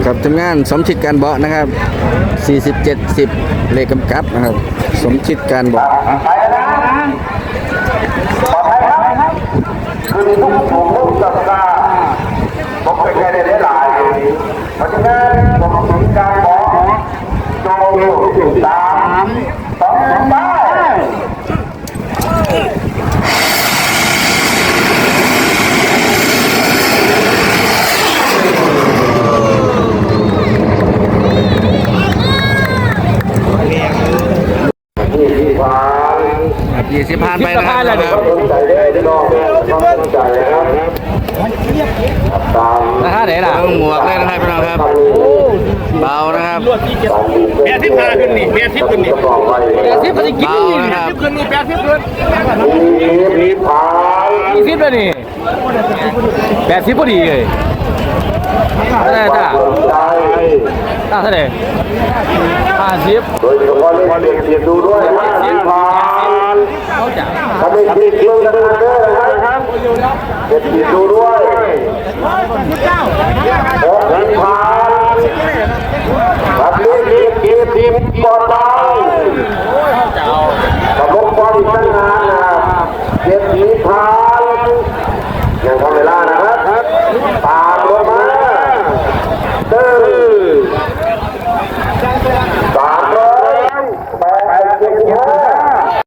กับทีมงานสมชิดการเบาะนะครับ47-10เลขกำกับนะครับสมชิดการเบาะคือทุกผู้ทุกสัปดาห์ผมเคยได้หลายเพราะฉะนั้นผมถึงการบอกโจ3-2ได้20ผ่านไปนะครับราคาไหนล่ะหมวกเลยนะครับพี่น้องครับเบานะครับเบียร์ทิพย์พาขึ้นนี่เบียร์ทิพย์ขึ้นนี่เบียร์ทิพย์เขาจะกินนี่เบียร์ทิพย์ขึ้นนี่เบียร์ทิพย์ขึ้น20เลยนี่80พอดีเลยเท่าไหร่จ้าเท่าไหร่50โดยเฉพาะเด็กเรียนดูด้วย50ผ่านถ้าไม่ติดเรื่องกันนะครับเด็กเรียนดูด้วย60ผ่านครับทีมก่อนไป